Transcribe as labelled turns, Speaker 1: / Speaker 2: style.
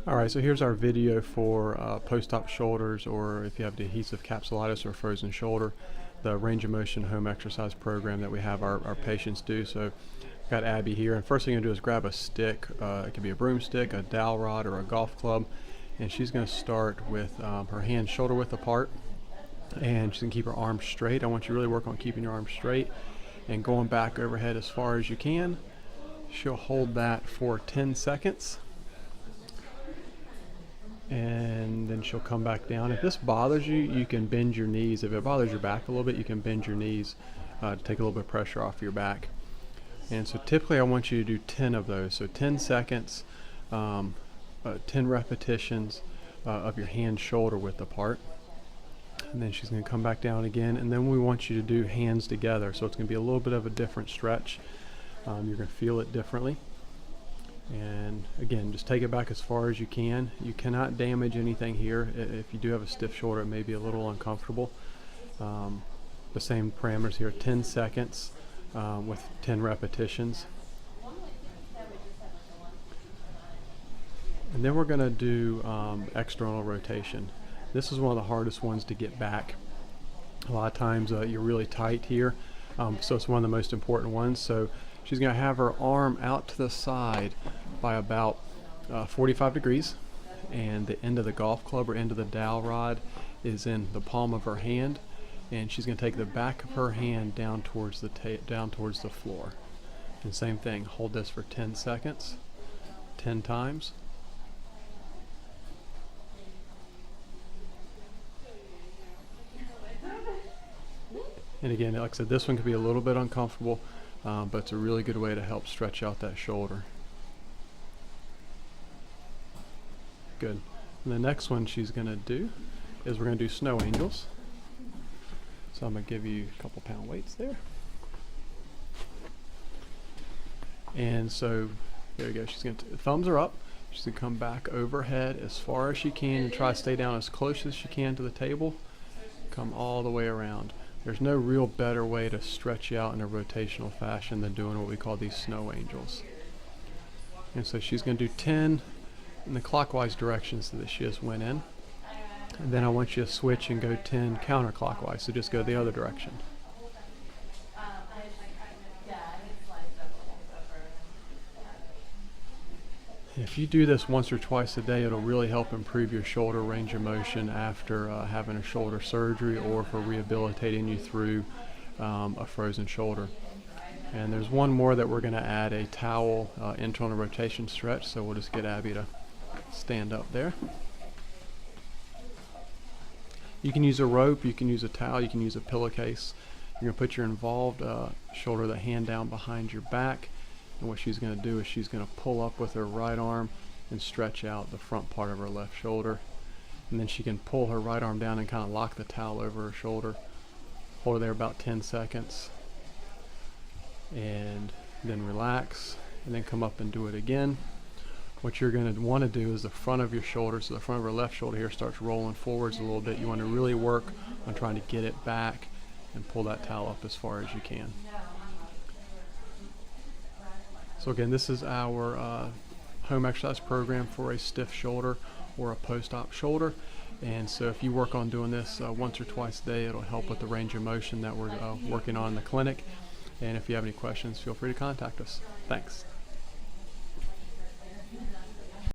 Speaker 1: Alright, so here's our video for post-op shoulders, or if you have adhesive capsulitis or frozen shoulder, the range of motion home exercise program that we have our patients do. So I've got Abby here, and first thing you're going to do is grab a stick. It could be a broomstick, a dowel rod, or a golf club, and she's going to start with her hands shoulder width apart, and she's going to keep her arms straight. I want you to really work on keeping your arms straight and going back overhead as far as you can. She'll hold that for 10 seconds. And then she'll come back down. If this bothers you, you can bend your knees. If it bothers your back a little bit, you can bend your knees to take a little bit of pressure off your back. And so typically I want you to do 10 of those. So 10 seconds, 10 repetitions of your hands shoulder width apart. And then she's going to come back down again. And then we want you to do hands together. So it's going to be a little bit of a different stretch. You're going to feel it differently. And again, just take it back as far as you can. You cannot damage anything here. If you do have a stiff shoulder, it may be a little uncomfortable. The same parameters here, 10 seconds with 10 repetitions. And then we're going to do external rotation. This is one of the hardest ones to get back. A lot of times you're really tight here, so it's one of the most important ones. So she's going to have her arm out to the side by about 45 degrees, and the end of the golf club or end of the dowel rod is in the palm of her hand, and she's going to take the back of her hand down towards the floor. And same thing, hold this for 10 seconds, 10 times. And again, like I said, this one could be a little bit uncomfortable, but it's a really good way to help stretch out that shoulder. Good. And the next one she's going to do is we're going to do snow angels. So I'm going to give you a couple pound weights there. And so there you go. She's going to, thumbs are up. She's going to come back overhead as far as she can and try to stay down as close as she can to the table. Come all the way around. There's no real better way to stretch you out in a rotational fashion than doing what we call these snow angels. And so she's going to do 10 in the clockwise directions that she just went in. And then I want you to switch and go 10 counterclockwise, so just go the other direction. If you do this once or twice a day, it'll really help improve your shoulder range of motion after having a shoulder surgery or for rehabilitating you through a frozen shoulder. And there's one more that we're going to add, a towel internal rotation stretch, so we'll just get Abby to stand up there. You can use a rope, you can use a towel, you can use a pillowcase. You're going to put your involved shoulder, the hand down behind your back. And what she's going to do is she's going to pull up with her right arm and stretch out the front part of her left shoulder. And then she can pull her right arm down and kind of lock the towel over her shoulder. Hold it there about 10 seconds. And then relax. And then come up and do it again. What you're going to want to do is the front of your shoulder, so the front of her left shoulder here starts rolling forwards a little bit. You want to really work on trying to get it back and pull that towel up as far as you can. So again, this is our home exercise program for a stiff shoulder or a post-op shoulder. And so if you work on doing this once or twice a day, it'll help with the range of motion that we're working on in the clinic. And if you have any questions, feel free to contact us. Thanks.